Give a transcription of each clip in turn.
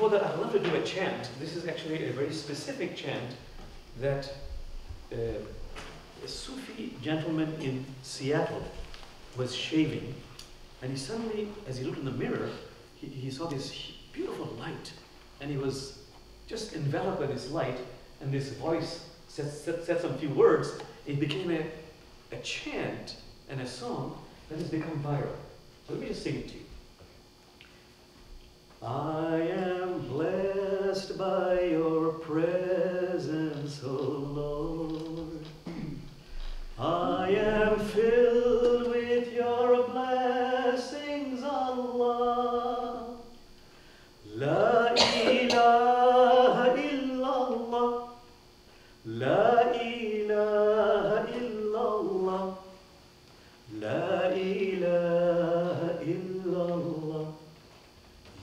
before that, I'd love to do a chant. This is actually a very specific chant that a Sufi gentleman in Seattle was shaving, and he suddenly, as he looked in the mirror, he saw this beautiful light, and he was just enveloped by this light, and this voice said some few words. It became a chant and a song that has become viral. Let me just sing it to you. I am blessed by your presence, O Lord. I am filled with your blessings, Allah. La ilaha illallah. La ilaha illallah. La ilaha illallah.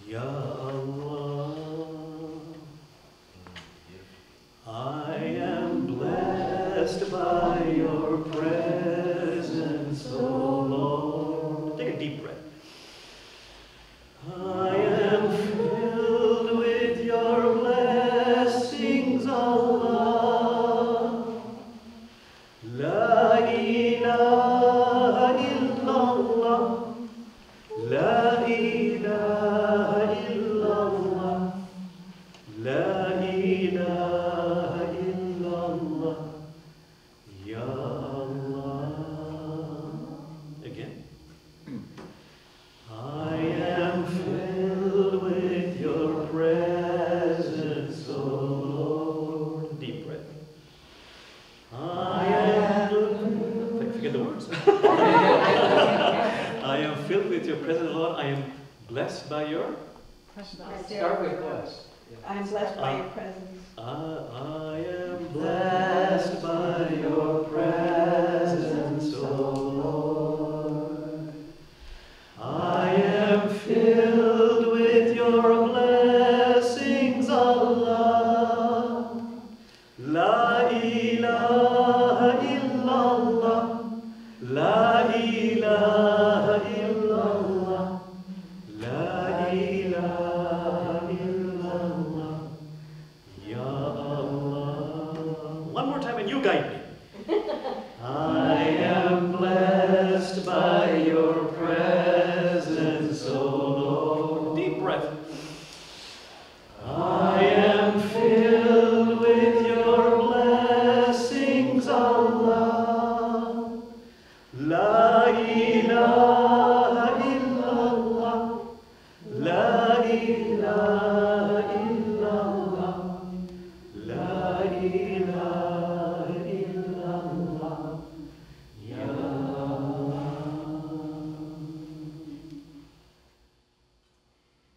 Ya Allah. I am blessed by your presence, O Lord. Take a deep breath. I am filled with your blessings, Allah. La ilaha illallah. La ilaha illallah. La ilaha illallah. Ya Allah. Again. I am filled with your presence, O Lord. Deep breath. I am, forget the words. I am filled with your presence, Lord. I am blessed by your Start with blessed. I am blessed by your presence. I am blessed by your presence, O Lord. I am filled with your blessings, Allah. La ilaha illallah. La ilaha illallah. La ilaha illallah. Ya Allah. One more time and you guide me. I am blessed by your presence, O Lord. Deep breath. I am filled with your blessings, Allah. La ilaha illallah. La ilaha illallah. La ilaha illallah. Ya Allah.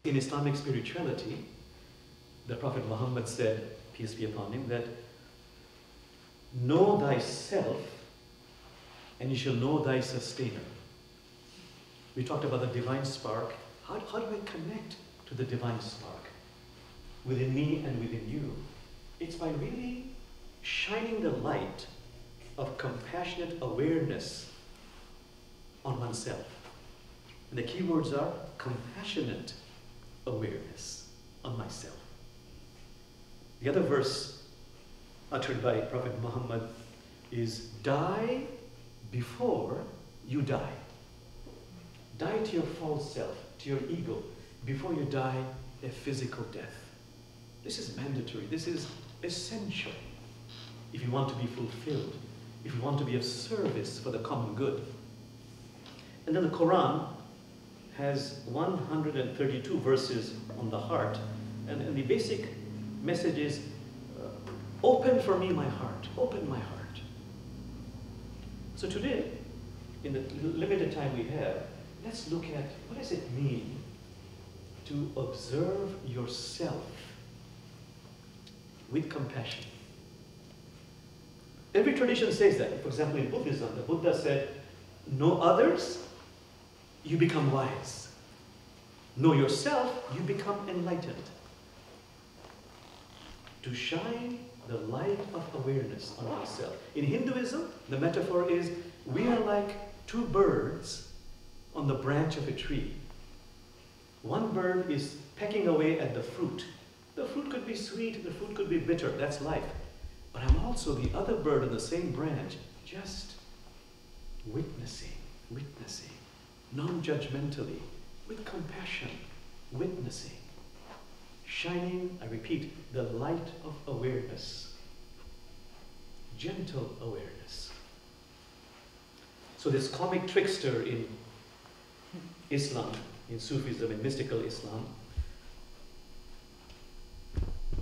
In Islamic spirituality, the Prophet Muhammad said, peace be upon him, that know thyself and you shall know thy sustainer. We talked about the divine spark. How do I connect to the divine spark within me and within you? It's by really shining the light of compassionate awareness on oneself. And the key words are compassionate awareness on myself. The other verse uttered by Prophet Muhammad is, die before you die. Die to your false self, to your ego, before you die a physical death. This is mandatory. This is essential if you want to be fulfilled, if you want to be of service for the common good. And then the Quran has 132 verses on the heart, and the basic message is, open for me my heart, open my heart. So today, in the limited time we have, let's look at what does it mean to observe yourself with compassion. Every tradition says that. For example, in Buddhism, the Buddha said, know others, you become wise. Know yourself, you become enlightened. To shine the light of awareness on ourselves. In Hinduism, the metaphor is, we are like two birds on the branch of a tree. One bird is pecking away at the fruit, The fruit could be sweet, the fruit could be bitter, that's life. But I'm also the other bird in the same branch, just witnessing, non-judgmentally, with compassion, witnessing, shining, I repeat, the light of awareness, gentle awareness. So this comic trickster in Islam, in Sufism, in mystical Islam,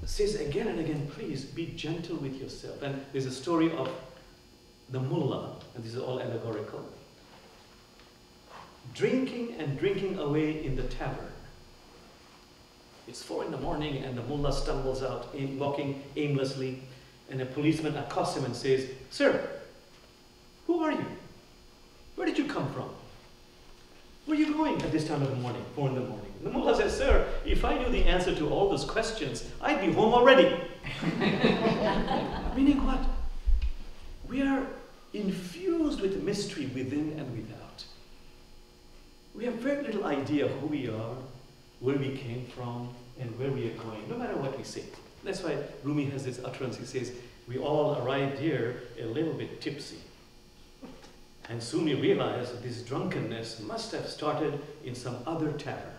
says again and again, please be gentle with yourself. And there's a story of the mullah, and this is all allegorical, drinking and drinking away in the tavern. It's 4 in the morning and the mullah stumbles out, walking aimlessly, and a policeman accosts him and says, "Sir, who are you? Where did you come from? Where are you going at this time of the morning, 4 in the morning?" The mullah says, "Sir, if I knew the answer to all those questions, I'd be home already." Meaning what? We are infused with mystery within and without. We have very little idea of who we are, where we came from, and where we are going, no matter what we say. That's why Rumi has this utterance. He says, we all arrived here a little bit tipsy. And soon we realize that this drunkenness must have started in some other tavern.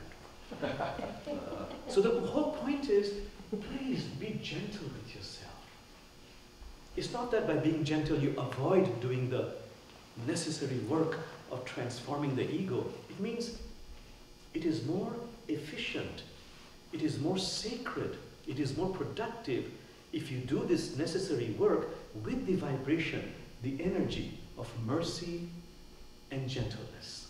So the whole point is, please be gentle with yourself. It's not that by being gentle you avoid doing the necessary work of transforming the ego. It means it is more efficient, it is more sacred, it is more productive if you do this necessary work with the vibration, the energy of mercy and gentleness.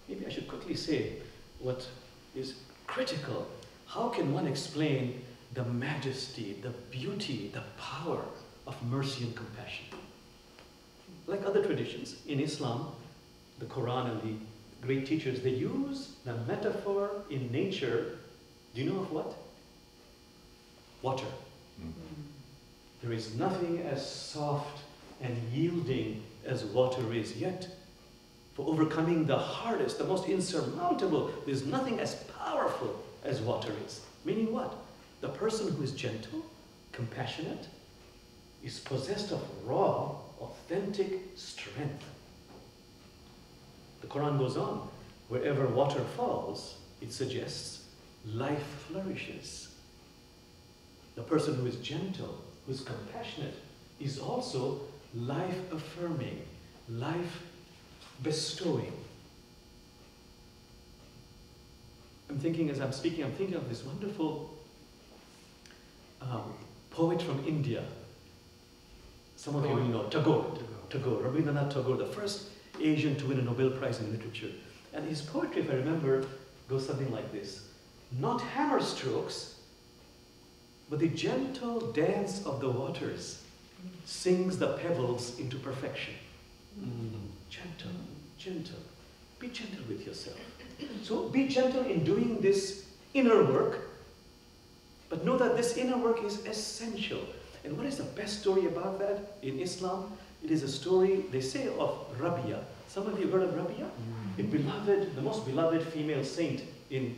Maybe I should quickly say what is critical. How can one explain the majesty, the beauty, the power of mercy and compassion? Like other traditions, in Islam, the Quran and the great teachers, they use the metaphor in nature, do you know of what? Water. There is nothing as soft and yielding as water is, yet for overcoming the hardest, the most insurmountable, there's nothing as powerful as water is. Meaning what? The person who is gentle, compassionate, is possessed of raw, authentic strength. The Quran goes on, wherever water falls, it suggests life flourishes. The person who is gentle, who is compassionate, is also life-affirming, life-bestowing. I'm thinking, as I'm speaking, I'm thinking of this wonderful poet from India. Some of you will know, Tagore, Rabindranath Tagore, the first Asian to win a Nobel Prize in Literature. And his poetry, if I remember, goes something like this. Not hammer strokes, but the gentle dance of the waters sings the pebbles into perfection. Gentle, gentle. Be gentle with yourself. So be gentle in doing this inner work, but know that this inner work is essential. And what is the best story about that in Islam? It is a story, they say, of Rabia. Some of you heard of Rabia? A beloved, the most beloved female saint in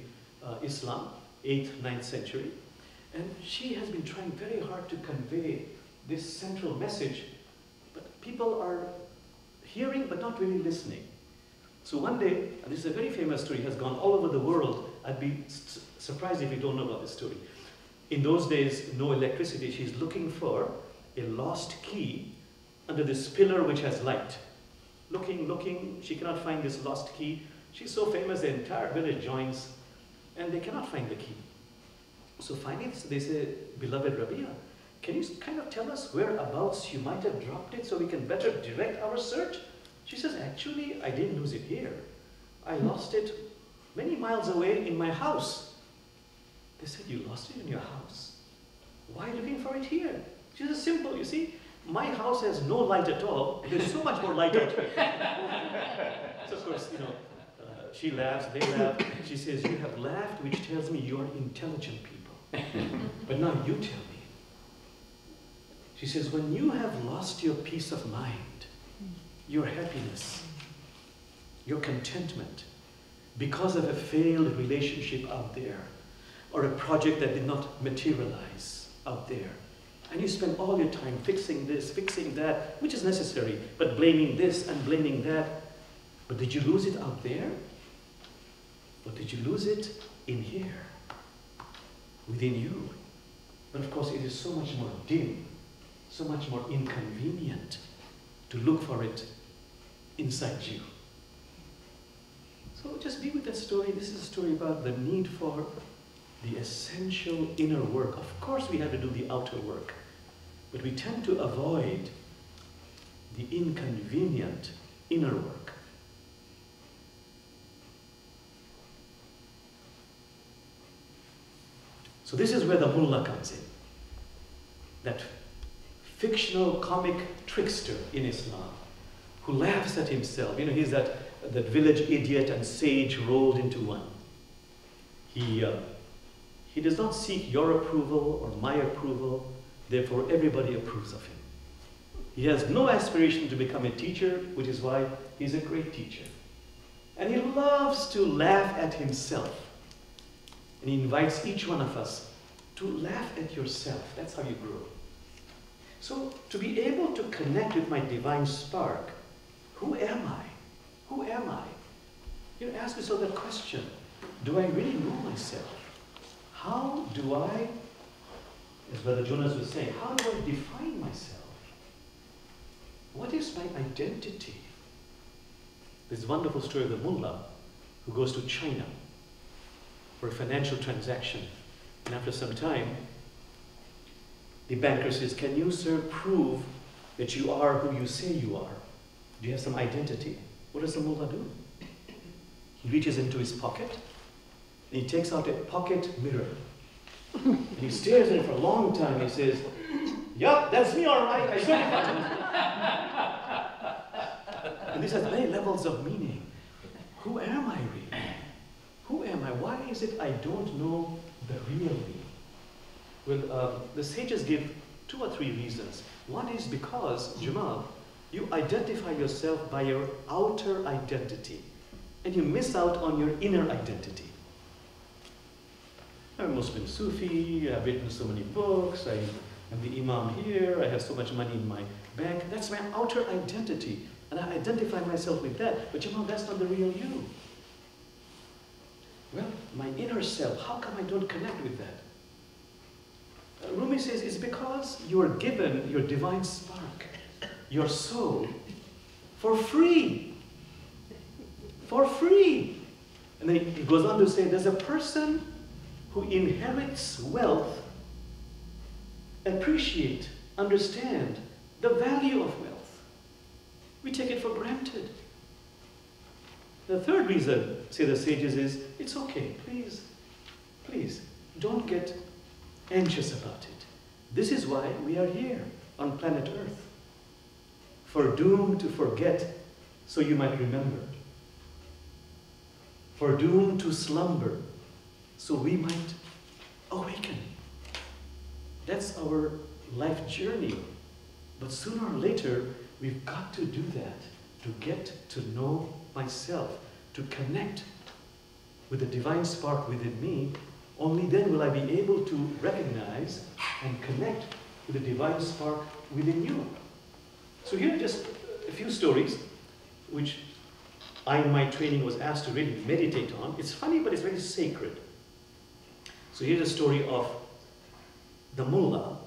Islam, 8th, 9th century. And she has been trying very hard to convey this central message, but people are hearing but not really listening. So one day, and this is a very famous story, has gone all over the world. I'd be surprised if you don't know about this story. In those days, no electricity. She's looking for a lost key under this pillar which has light. Looking, she cannot find this lost key. She's so famous, the entire village joins, and they cannot find the key. So finally, they say, beloved Rabia, can you kind of tell us whereabouts you might have dropped it so we can better direct our search? She says, actually, I didn't lose it here. I lost it many miles away in my house. They said, you lost it in your house? Why looking for it here? She says, simple, you see, my house has no light at all. There's so much more light out here. So of course, she laughs, they laugh. She says, you have laughed, which tells me you are intelligent people. But now you tell me. She says, when you have lost your peace of mind, your happiness, your contentment, because of a failed relationship out there, or a project that did not materialize out there. And you spend all your time fixing this, fixing that, which is necessary, but blaming this and blaming that. But did you lose it out there? Or did you lose it in here, within you? But of course, it is so much more dim, so much more inconvenient to look for it inside you. So just be with that story. This is a story about the need for the essential inner work. Of course, we have to do the outer work, but we tend to avoid the inconvenient inner work. So this is where the mullah comes in. That fictional comic trickster in Islam who laughs at himself. You know, he's that village idiot and sage rolled into one. He does not seek your approval or my approval, therefore everybody approves of him. He has no aspiration to become a teacher, which is why he's a great teacher. And he loves to laugh at himself. And he invites each one of us to laugh at yourself. That's how you grow. So to be able to connect with my divine spark, who am I? Who am I? You know, ask yourself that question. Do I really know myself? How do I, as Brother Jonas was saying, how do I define myself? What is my identity? This wonderful story of the mullah who goes to China for a financial transaction. And after some time, the banker says, "Can you, sir, prove that you are who you say you are? Do you have some identity?" What does the mullah do? He reaches into his pocket and he takes out a pocket mirror. And he stares at it for a long time. He says, "Yup, that's me all right. I certify." And this has many levels of meaning. Who am I really? Who am I? Why is it I don't know the real me? Well, the sages give 2 or 3 reasons. One is because, Jamal, you identify yourself by your outer identity, and you miss out on your inner identity. I'm a Muslim Sufi, I've written so many books, I am the Imam here, I have so much money in my bank. That's my outer identity, and I identify myself with that. But Jamal, that's not the real you. Well, my inner self, how come I don't connect with that? Rumi says it's because you are given your divine spark, your soul, for free. For free. And then he goes on to say there's a person who inherits wealth appreciate, understand the value of wealth. We take it for granted. The third reason, say the sages, is it's okay, please, don't get anxious about it. This is why we are here on planet Earth. Foredoomed to forget, so you might remember. Foredoomed to slumber, so we might awaken. That's our life journey. But sooner or later, we've got to do that to get to know myself, to connect with the divine spark within me. Only then will I be able to recognize and connect with the divine spark within you. So here are just a few stories which I, in my training, was asked to really meditate on. It's funny, but it's very sacred. So here's a story of the mullah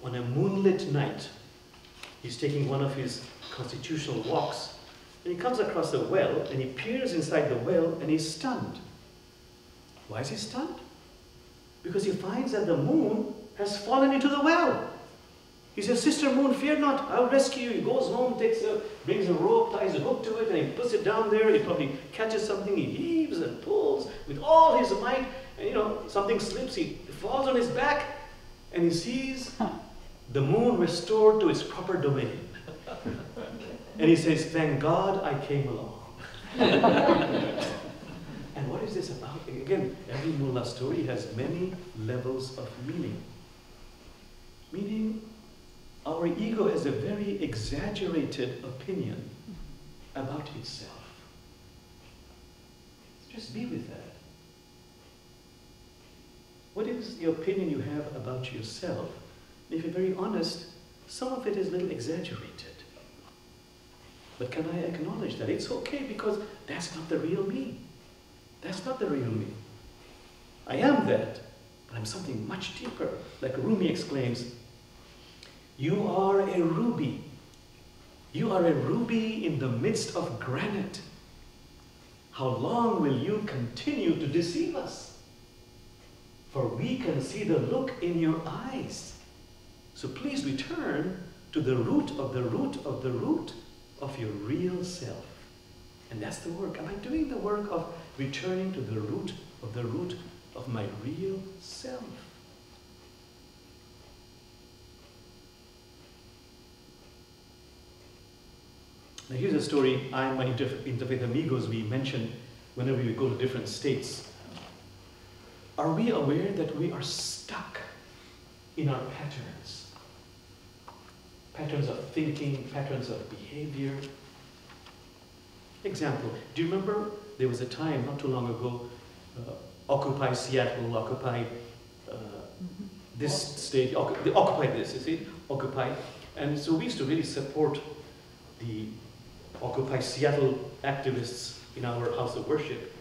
on a moonlit night. He's taking one of his constitutional walks, and he comes across a well, and he peers inside the well, and he's stunned. Why is he stunned? Because he finds that the moon has fallen into the well. He says, "Sister Moon, fear not, I'll rescue you." He goes home, brings a rope, ties a hook to it, and he puts it down there. He probably catches something, he heaves and pulls with all his might, and something slips, he falls on his back, and he sees the moon restored to its proper domain. And he says, "Thank God I came along." And what is this about? Again, every mullah story has many levels of meaning. Meaning, our ego has a very exaggerated opinion about itself. Just be with that. is the opinion you have about yourself? If you're very honest, some of it is a little exaggerated. But can I acknowledge that? It's okay, because that's not the real me. That's not the real me. I am that, but I'm something much deeper. Like Rumi exclaims, you are a ruby. You are a ruby in the midst of granite. How long will you continue to deceive us? For we can see the look in your eyes. So please return to the root of the root of the root of your real self. And that's the work. Am I doing the work of returning to the root of my real self? Now here's a story I and my Interfaith Amigos we mention whenever we go to different states. Are we aware that we are stuck in our patterns? Patterns of thinking, patterns of behavior. Example, do you remember there was a time not too long ago, Occupy Seattle, Occupy this state, they occupied this, you see, Occupy. And so we used to really support the Occupy Seattle activists in our house of worship.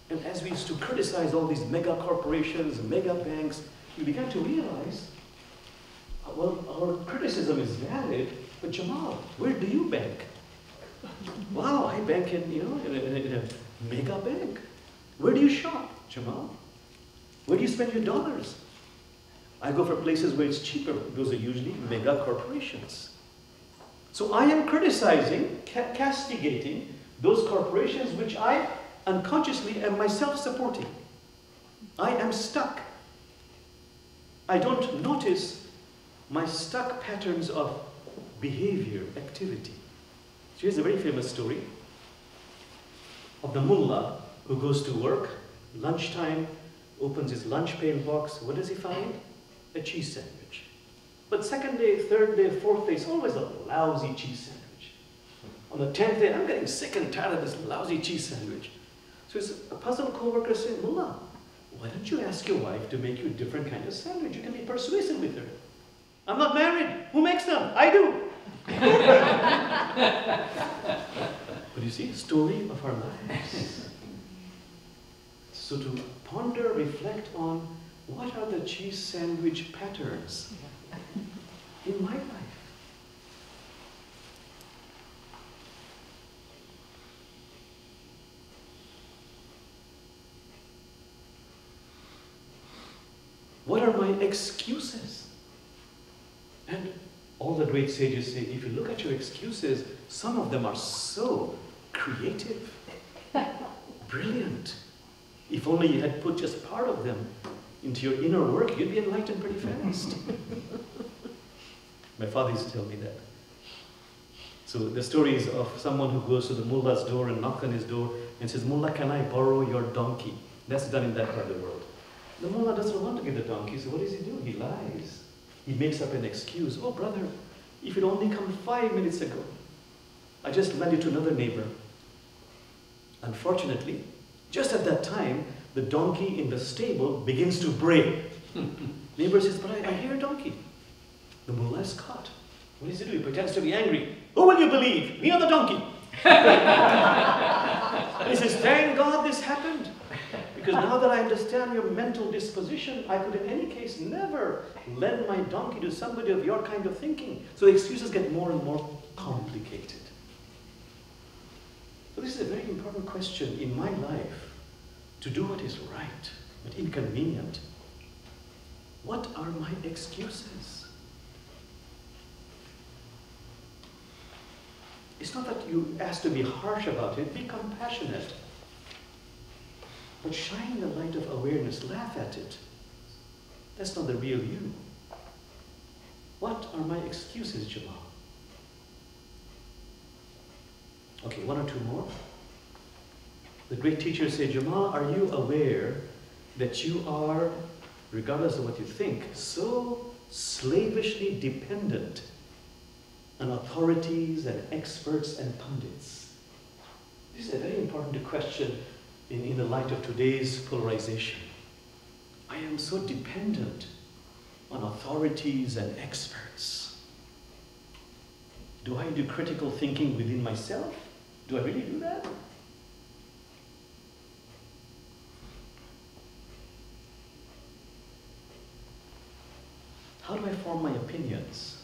And as we used to criticize all these mega corporations, mega banks, we began to realize, well, our criticism is valid, but Jamal, where do you bank? Wow, I bank in, in a mega bank. Where do you shop, Jamal? Where do you spend your dollars? I go for places where it's cheaper. Those are usually mega corporations. So I am criticizing, castigating those corporations which I unconsciously am myself supporting. I am stuck. I don't notice my stuck patterns of behavior, activity. So here's a very famous story of the mullah who goes to work, lunchtime, opens his lunch pail box. What does he find? A cheese sandwich. But second day, third day, fourth day, it's always a lousy cheese sandwich. On the 10th day, I'm getting sick and tired of this lousy cheese sandwich. So it's a puzzled co-worker saying, Mullah, why don't you ask your wife to make you a different kind of sandwich? You can be persuasive with her. I'm not married. Who makes them? I do. But you see, the story of our lives. So to ponder, reflect on what are the cheese sandwich patterns in my life. What are my excuses? And all the great sages say, if you look at your excuses, some of them are so creative, brilliant. If only you had put just part of them into your inner work, you'd be enlightened pretty fast. My father used to tell me that. So the story is of someone who goes to the mullah's door and knocks on his door and says, Mullah, can I borrow your donkey? That's done in that part of the world. The mullah doesn't want to give the donkey, so what does he do? He lies. He makes up an excuse. Oh, brother, if you'd only come 5 minutes ago, I just lent it to another neighbor. Unfortunately, just at that time, the donkey in the stable begins to bray. Neighbor says, but I hear a donkey. The mullah is caught. What does he do? He pretends to be angry. Who will you believe? Me or the donkey? And he says, thank God this happened. Because now that I understand your mental disposition, I could in any case never lend my donkey to somebody of your kind of thinking. So the excuses get more and more complicated. So this is a very important question in my life. To do what is right, but inconvenient. What are my excuses? It's not that you ask to be harsh about it, be compassionate. But shine the light of awareness, laugh at it. That's not the real you. What are my excuses, Jamal? Okay, one or two more. The great teachers say, Jamal, are you aware that you are, regardless of what you think, so slavishly dependent on authorities and experts and pundits? This is a very important question in the light of today's polarization. I am so dependent on authorities and experts. Do I do critical thinking within myself? Do I really do that? How do I form my opinions?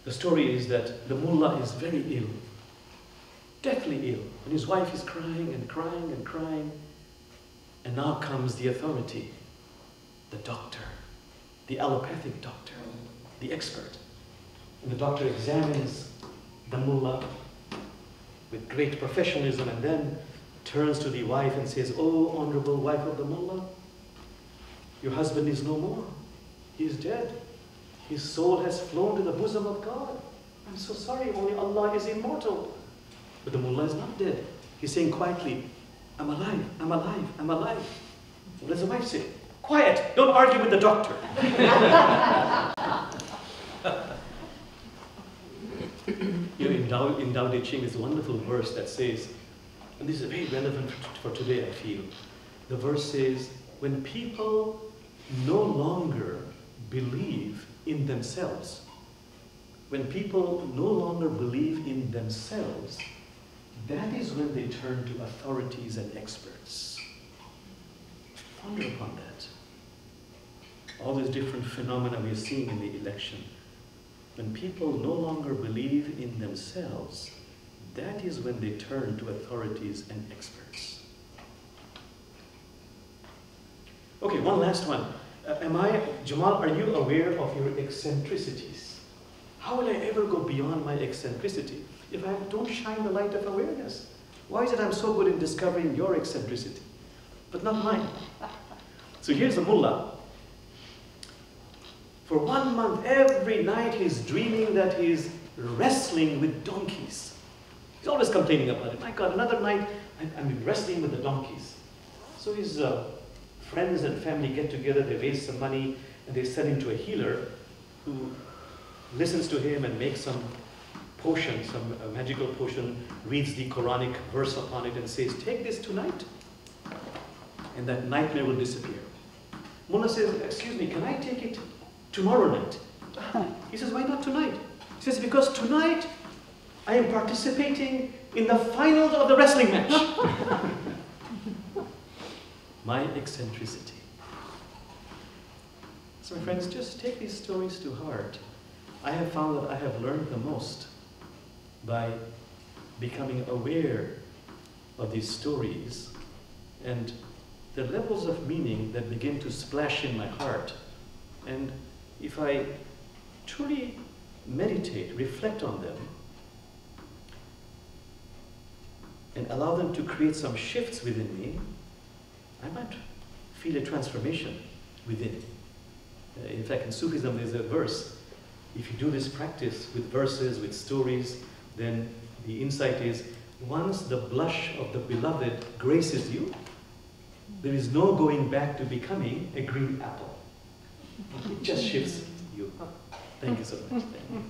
The story is that the mullah is very ill, deathly ill, and his wife is crying and crying and crying. And now comes the authority, the doctor, the allopathic doctor, the expert. And the doctor examines the mullah with great professionalism and then turns to the wife and says, "Oh, honorable wife of the mullah, your husband is no more. He is dead. His soul has flown to the bosom of God. I'm so sorry, only Allah is immortal." But the mullah is not dead. He's saying quietly, "I'm alive, I'm alive, I'm alive." What does the wife say? "Quiet, don't argue with the doctor." In Tao Te Ching is a wonderful verse that says, and this is very relevant for today, I feel. The verse says, when people no longer believe in themselves, when people no longer believe in themselves, that is when they turn to authorities and experts. Ponder upon that. All these different phenomena we are seeing in the election. When people no longer believe in themselves, that is when they turn to authorities and experts. Okay, one last one. Jamal, are you aware of your eccentricities? How will I ever go beyond my eccentricity if I don't shine the light of awareness? Why is it I'm so good in discovering your eccentricity, but not mine? So here's a mullah. For 1 month, every night he's dreaming that he's wrestling with donkeys. He's always complaining about it. My God, another night I'm wrestling with the donkeys. So his friends and family get together, they raise some money, and they send him to a healer who listens to him and makes some potion, some magical potion, reads the Quranic verse upon it and says, "Take this tonight," and that nightmare will disappear. Mullah says, "Excuse me, can I take it tomorrow night?" He says, "Why not tonight?" He says, "Because tonight I am participating in the finals of the wrestling match." My eccentricity. So my friends, just take these stories to heart. I have found that I have learned the most by becoming aware of these stories and the levels of meaning that begin to splash in my heart. And if I truly meditate, reflect on them, and allow them to create some shifts within me, I might feel a transformation within. In fact, in Sufism there's a verse. If you do this practice with verses, with stories, then the insight is, once the blush of the beloved graces you, there is no going back to becoming a green apple. It just shifts you. Thank you so much. Thank you.